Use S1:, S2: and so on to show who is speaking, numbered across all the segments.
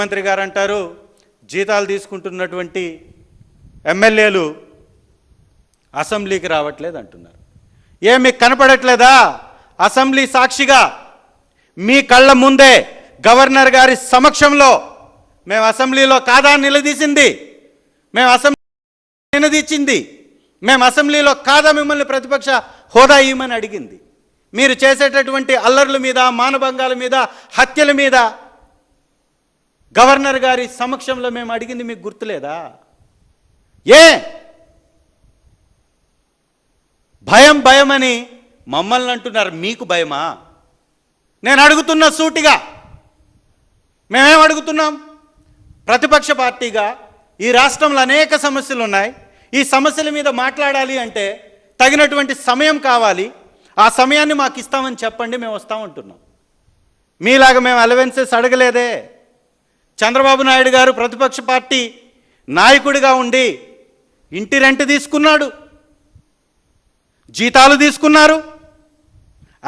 S1: మంత్రి గారు అంటారు జీతాలు తీసుకుంటున్నటువంటి ఎమ్మెల్యేలు అసెంబ్లీకి రావట్లేదు అంటున్నారు. మీకు కనపడట్లేదా? అసెంబ్లీ సాక్షిగా మీ కళ్ళ ముందే గవర్నర్ గారి సమక్షంలో మేము అసెంబ్లీలో కాదా నిలదీసింది, మేము అసెంబ్లీ నిలదీచింది, మేము అసెంబ్లీలో కాదా మిమ్మల్ని ప్రతిపక్ష హోదా ఇవ్వమని అడిగింది. మీరు చేసేటటువంటి అల్లర్ల మీద, మానభంగాల మీద, హత్యల మీద గవర్నర్ గారి సమక్షంలో మేము అడిగింది మీకు గుర్తులేదా? భయం భయం అని మమ్మల్ని అంటున్నారు, మీకు భయమా? నేను అడుగుతున్నా సూటిగా, మేమేం అడుగుతున్నాం? ప్రతిపక్ష పార్టీగా ఈ రాష్ట్రంలో అనేక సమస్యలు ఉన్నాయి. ఈ సమస్యల మీద మాట్లాడాలి అంటే తగినటువంటి సమయం కావాలి. ఆ సమయాన్ని మాకు ఇస్తామని చెప్పండి, మేము వస్తామంటున్నాం. మీలాగా మేము అలవెన్సెస్ అడగలేదే. చంద్రబాబు నాయుడు గారు ప్రతిపక్ష పార్టీ నాయకుడిగా ఉండి ఇంటి రెంట్ తీసుకున్నాడు, జీతాలు తీసుకున్నారు,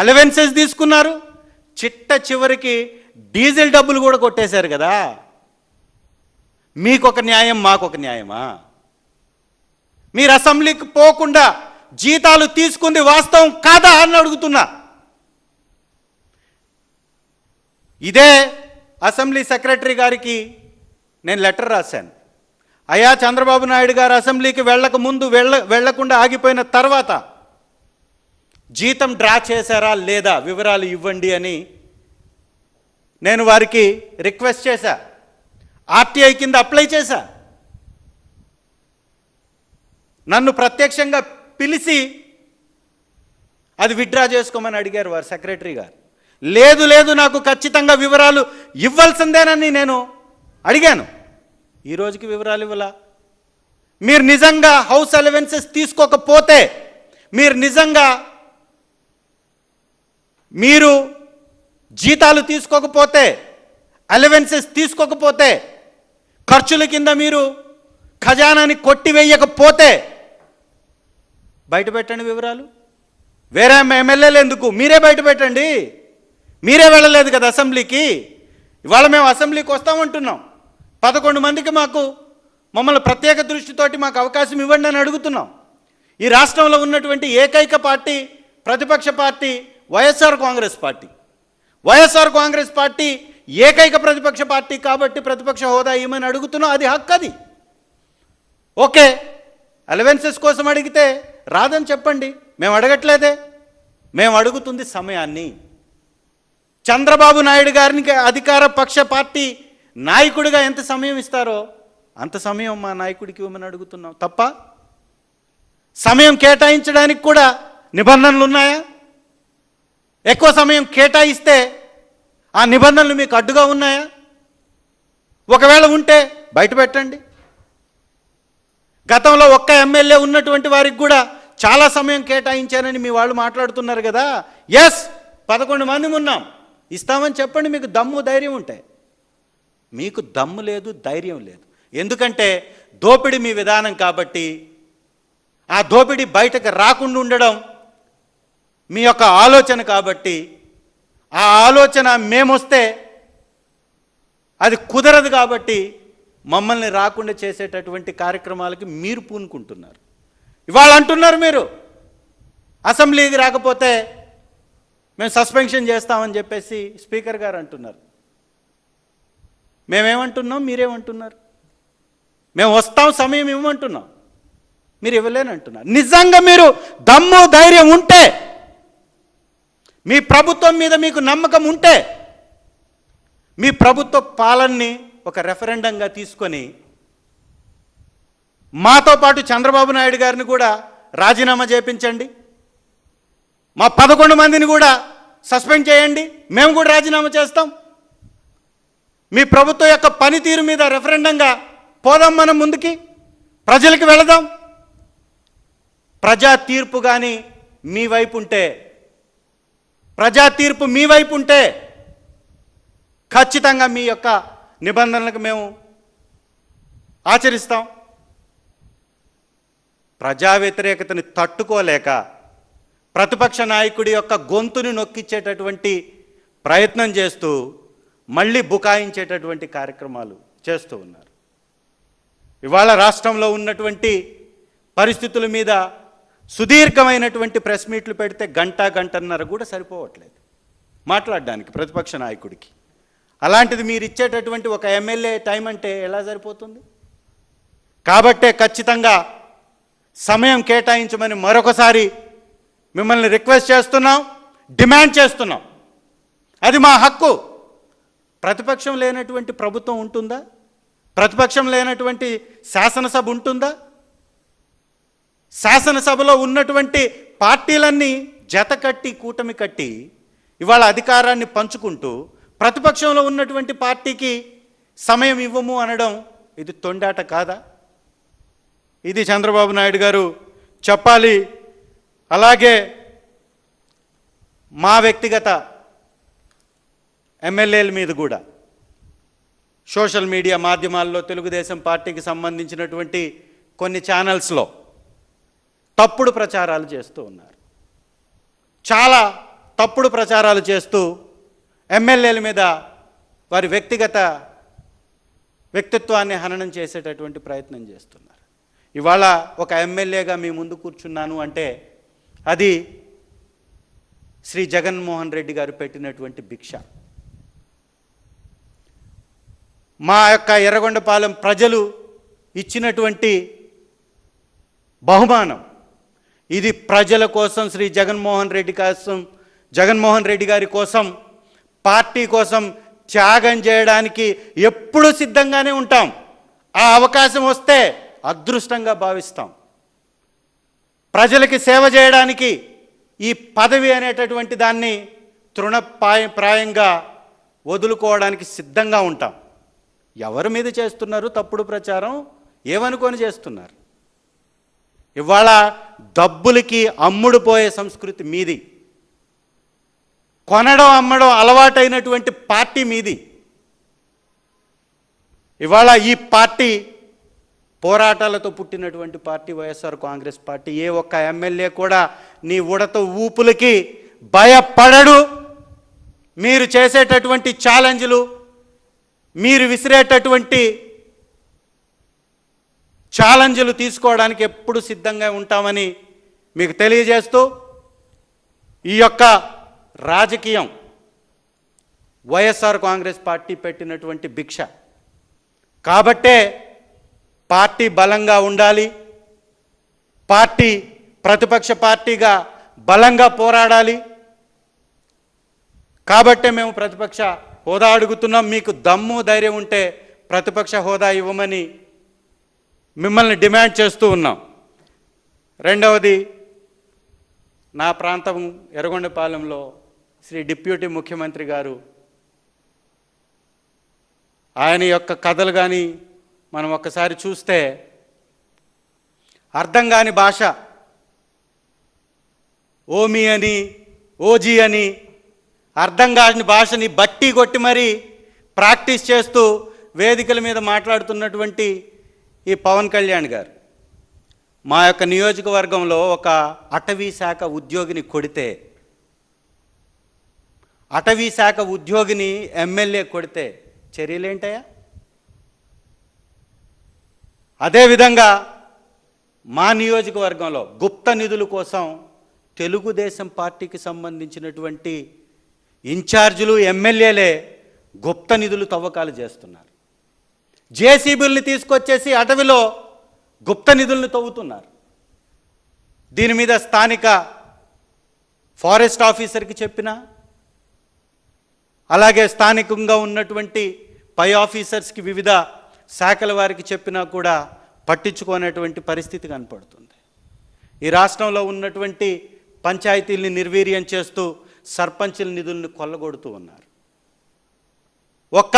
S1: అలవెన్సెస్ తీసుకున్నారు, చిట్ట చివరికి డీజిల్ డబ్బులు కూడా కొట్టేశారు కదా. మీకొక న్యాయం, మాకొక న్యాయమా? మీరు అసెంబ్లీకి పోకుండా జీతాలు తీసుకుంది వాస్తవం కాదా అని అడుగుతున్నా. ఇదే అసెంబ్లీ సెక్రటరీ గారికి నేను లెటర్ రాశాను. అయ్యా, చంద్రబాబు నాయుడు గారు అసెంబ్లీకి వెళ్ళక ముందు వెళ్ళకుండా ఆగిపోయిన తర్వాత జీతం డ్రా చేశారా లేదా వివరాలు ఇవ్వండి అని నేను వారికి రిక్వెస్ట్ చేశా. ఆర్టీఐ కింద అప్లై చేశా. నన్ను ప్రత్యక్షంగా పిలిచి అది విత్డ్రా చేసుకోమని అడిగారు వారు సెక్రటరీ గారు. లేదు లేదు, నాకు ఖచ్చితంగా వివరాలు ఇవ్వాల్సిందేనని నేను అడిగాను. ఈ రోజుకి వివరాలు ఇవ్వాలా? మీరు నిజంగా హౌస్ అలవెన్సెస్ తీసుకోకపోతే, మీరు నిజంగా మీరు జీతాలు తీసుకోకపోతే, అలవెన్సెస్ తీసుకోకపోతే, ఖర్చుల కింద మీరు ఖజానాని కొట్టివేయకపోతే బయట పెట్టండి వివరాలు. వేరే ఎమ్మెల్యేలు ఎందుకు? మీరే బయట పెట్టండి. మీరే వెళ్ళలేదు కదా అసెంబ్లీకి. ఇవాళ మేము అసెంబ్లీకి వస్తామంటున్నాం. 11 మందికి మమ్మల్ని ప్రత్యేక దృష్టితోటి మాకు అవకాశం ఇవ్వండి అని అడుగుతున్నాం. ఈ రాష్ట్రంలో ఉన్నటువంటి ఏకైక పార్టీ ప్రతిపక్ష party YSR Congress party. YSR Congress party ఏకైక ప్రతిపక్ష పార్టీ కాబట్టి ప్రతిపక్ష హోదా ఇవ్వమని అడుగుతున్నాం. అది హక్కు. అది ఓకే. అలవెన్సెస్ కోసం అడిగితే రాదని చెప్పండి. మేము అడగట్లేదే. మేము అడుగుతుంది సమయాన్ని. చంద్రబాబు నాయుడు గారికి అధికార పక్ష పార్టీ నాయకుడిగా ఎంత సమయం ఇస్తారో అంత సమయం మా నాయకుడికి ఇవ్వమని అడుగుతున్నాం. తప్ప సమయం కేటాయించడానికి కూడా నిబంధనలు ఉన్నాయా? ఎక్కువ సమయం కేటాయిస్తే ఆ నిబంధనలు మీకు అడ్డుగా ఉన్నాయా? ఒకవేళ ఉంటే బయట పెట్టండి. గతంలో ఒక్క ఎమ్మెల్యే ఉన్నటువంటి వారికి కూడా చాలా సమయం కేటాయించానని మీ వాళ్ళు మాట్లాడుతున్నారు కదా. ఎస్, 11 మంది ఉన్నాం, ఇస్తామని చెప్పండి. మీకు దమ్ము ధైర్యం ఉంటాయి. మీకు దమ్ము లేదు, ధైర్యం లేదు. ఎందుకంటే దోపిడీ మీ విధానం కాబట్టి, ఆ దోపిడీ బయటకు రాకుండా ఉండడం మీ యొక్క ఆలోచన కాబట్టి, ఆ ఆలోచన మేమొస్తే అది కుదరదు కాబట్టి మమ్మల్ని రాకుండా చేసేటటువంటి కార్యక్రమాలకి మీరు పూనుకుంటున్నారు. ఇవాళ అంటున్నారు మీరు అసెంబ్లీకి రాకపోతే మేము సస్పెన్షన్ చేస్తామని చెప్పేసి స్పీకర్ గారు అంటున్నారు. మేమేమంటున్నాం, మీరేమంటున్నారు? మేము వస్తాం, సమయం ఇవ్వమంటున్నాం, మీరు ఇవ్వలేనంటున్నారు. నిజంగా మీరు దమ్ము ధైర్యం ఉంటే, మీ ప్రభుత్వం మీద మీకు నమ్మకం ఉంటే, మీ ప్రభుత్వ పాలనని ఒక రెఫరెండంగా తీసుకొని మాతో పాటు చంద్రబాబు నాయుడు గారిని కూడా రాజీనామా చేయించండి. మా 11 మందిని కూడా సస్పెండ్ చేయండి. మేము కూడా రాజీనామా చేస్తాం. మీ ప్రభుత్వం యొక్క పనితీరు మీద రెఫరెండంగా పోదాం, మనం ముందుకి ప్రజలకు వెళదాం. ప్రజా తీర్పు కానీ మీ వైపు ఉంటే, ప్రజా తీర్పు మీ వైపు ఉంటే ఖచ్చితంగా మీ యొక్క నిబంధనలకు మేము ఆచరిస్తాం. ప్రజా వ్యతిరేకతని తట్టుకోలేక ప్రతిపక్ష నాయకుడి యొక్క గొంతుని నొక్కిచ్చేటటువంటి ప్రయత్నం చేస్తూ మళ్ళీ బుకాయించేటటువంటి కార్యక్రమాలు చేస్తూ ఉన్నారు. ఇవాళ రాష్ట్రంలో ఉన్నటువంటి పరిస్థితుల మీద సుదీర్ఘమైనటువంటి ప్రెస్ మీట్లు పెడితే గంటన్నర కూడా సరిపోవట్లేదు మాట్లాడడానికి ప్రతిపక్ష నాయకుడికి. అలాంటిది మీరు ఇచ్చేటటువంటి ఒక ఎమ్మెల్యే టైం అంటే ఎలా సరిపోతుంది? కాబట్టే ఖచ్చితంగా సమయం కేటాయించమని మరొకసారి మిమ్మల్ని రిక్వెస్ట్ చేస్తున్నాం, డిమాండ్ చేస్తున్నాం. అది మా హక్కు. ప్రతిపక్షం లేనటువంటి ప్రభుత్వం ఉంటుందా? ప్రతిపక్షం లేనటువంటి శాసనసభ ఉంటుందా? శాసనసభలో ఉన్నటువంటి పార్టీలన్నీ జత కట్టి కూటమి కట్టి ఇవాళ అధికారాన్ని పంచుకుంటూ ప్రతిపక్షంలో ఉన్నటువంటి పార్టీకి సమయం ఇవ్వము అనడం ఇది తొండాట కాదా? ఇది చంద్రబాబు నాయుడు గారు చెప్పాలి. అలాగే మా వ్యక్తిగత ఎమ్మెల్యేల మీద కూడా సోషల్ మీడియా మాధ్యమాల్లో తెలుగుదేశం పార్టీకి సంబంధించినటువంటి కొన్ని ఛానల్స్లో తప్పుడు ప్రచారాలు చేస్తూ ఉన్నారు. చాలా తప్పుడు ప్రచారాలు చేస్తూ ఎమ్మెల్యేల మీద వారి వ్యక్తిత్వాన్ని హననం చేసేటటువంటి ప్రయత్నం చేస్తున్నారు. ఇవాళ ఒక ఎమ్మెల్యేగా మీ ముందు కూర్చున్నాను అంటే అది శ్రీ జగన్మోహన్ రెడ్డి గారు పెట్టినటువంటి భిక్ష. మా యొక్క ఎర్రగొండపాలెం ప్రజలు ఇచ్చినటువంటి బహుమానం. ఇది ప్రజల కోసం, శ్రీ జగన్మోహన్ రెడ్డి గారి కోసం, పార్టీ కోసం త్యాగం చేయడానికి ఎప్పుడూ సిద్ధంగానే ఉంటాం. ఆ అవకాశం వస్తే అదృష్టంగా భావిస్తాం. ప్రజలకి సేవ చేయడానికి ఈ పదవి అనేటటువంటి దాన్ని తృణప్రాయంగా వదులుకోవడానికి సిద్ధంగా ఉంటాం. ఎవరి మీద చేస్తున్నారు తప్పుడు ప్రచారం? ఏమనుకొని చేస్తున్నారు? ఇవాళ డబ్బులకి అమ్ముడుపోయే సంస్కృతి మీది. కొనడం అమ్మడం అలవాటైనటువంటి పార్టీ మీది. ఇవాళ ఈ పార్టీ పోరాటాలతో పుట్టినటువంటి పార్టీ వైఎస్ఆర్ కాంగ్రెస్ పార్టీ. ఏ ఒక్క ఎమ్మెల్యే కూడా నీ ఉడత ఊపులకి భయపడడు. మీరు చేసేటటువంటి ఛాలెంజ్లు, మీరు విసిరేటటువంటి ఛాలెంజ్లు తీసుకోవడానికి ఎప్పుడు సిద్ధంగా ఉంటామని మీకు తెలియజేస్తూ, ఈ యొక్క రాజకీయం వైఎస్ఆర్ కాంగ్రెస్ పార్టీ పెట్టినటువంటి భిక్ష. కాబట్టే పార్టీ బలంగా ఉండాలి, పార్టీ ప్రతిపక్ష పార్టీగా బలంగా పోరాడాలి. కాబట్టే మేము ప్రతిపక్ష హోదా అడుగుతున్నాం. మీకు దమ్ము ధైర్యం ఉంటే ప్రతిపక్ష హోదా ఇవ్వమని మిమ్మల్ని డిమాండ్ చేస్తూ ఉన్నాం. రెండవది, నా ప్రాంతం ఎర్రగొండపాలెంలో శ్రీ డిప్యూటీ ముఖ్యమంత్రి గారు, ఆయన యొక్క కథలు కానీ మనం ఒక్కసారి చూస్తే అర్థం కాని భాష, ఓమి అని, ఓజీ అని అర్థం కాని భాషని బట్టి కొట్టి మరీ ప్రాక్టీస్ చేస్తూ వేదికల మీద మాట్లాడుతున్నటువంటి ఈ పవన్ కళ్యాణ్ గారు మా యొక్క నియోజకవర్గంలో ఒక అటవీ శాఖ ఉద్యోగిని కొడితే, అటవీ శాఖ ఉద్యోగిని ఎమ్మెల్యే కొడితే చర్యలేంటయా? అదేవిధంగా మా నియోజకవర్గంలో గుప్త నిధుల కోసం తెలుగుదేశం పార్టీకి సంబంధించినటువంటి ఇన్ఛార్జీలు, ఎమ్మెల్యేలే గుప్త నిధులు తవ్వకాలు చేస్తున్నారు. జేసీబీల్ని తీసుకొచ్చేసి అటవీలో గుప్త నిధులను తవ్వుతున్నారు. దీని మీద స్థానిక ఫారెస్ట్ ఆఫీసర్కి చెప్పినా, అలాగే స్థానికంగా ఉన్నటువంటి పై ఆఫీసర్స్కి, వివిధ శాఖల వారికి చెప్పినా కూడా పట్టించుకోనటువంటి పరిస్థితి కనపడుతుంది. ఈ రాష్ట్రంలో ఉన్నటువంటి పంచాయతీల్ని నిర్వీర్యం చేస్తూ సర్పంచుల నిధులను కొల్లగొడుతూ ఉన్నారు. ఒక్క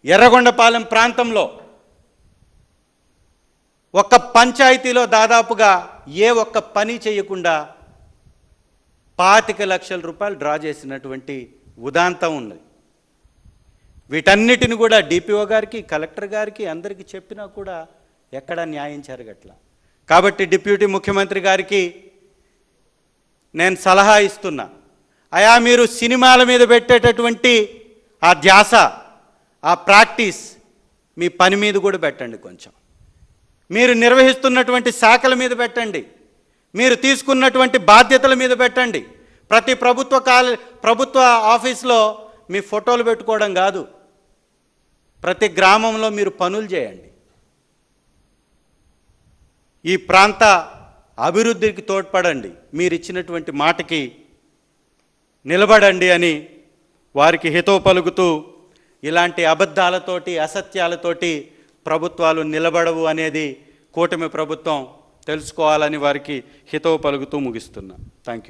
S1: ఎర్రగొండపాలెం ప్రాంతంలో ఒక్క పంచాయతీలో దాదాపుగా ఏ ఒక్క పని చేయకుండా 25 లక్షల రూపాయలు డ్రా చేసినటువంటి ఉదాంతం ఉన్నది. వీటన్నిటిని కూడా డిపిఓ గారికి, కలెక్టర్ గారికి అందరికీ చెప్పినా కూడా ఎక్కడా న్యాయం జరగట్ల. కాబట్టి డిప్యూటీ ముఖ్యమంత్రి గారికి నేను సలహా ఇస్తున్నా, అయా మీరు సినిమాల మీద పెట్టేటటువంటి ఆ ధ్యాస, ఆ ప్రాక్టీస్ మీ పని మీద కూడా పెట్టండి. కొంచెం మీరు నిర్వహిస్తున్నటువంటి శాఖల మీద పెట్టండి, మీరు తీసుకున్నటువంటి బాధ్యతల మీద పెట్టండి. ప్రతి ప్రభుత్వ ఆఫీస్లో మీ ఫోటోలు పెట్టుకోవడం కాదు, ప్రతి గ్రామంలో మీరు పనులు చేయండి. ఈ ప్రాంత అభివృద్ధికి తోడ్పడండి, మీరు ఇచ్చినటువంటి మాటకి నిలబడండి అని వారికి హితవు పలుకుతూ, ఇలాంటి అబద్ధాలతోటి అసత్యాలతోటి ప్రభుత్వాలు నిలబడవు అనేది కూటమి ప్రభుత్వం తెలుసుకోవాలని వారికి హితవు పలుకుతూ ముగిస్తున్నా. Thank you.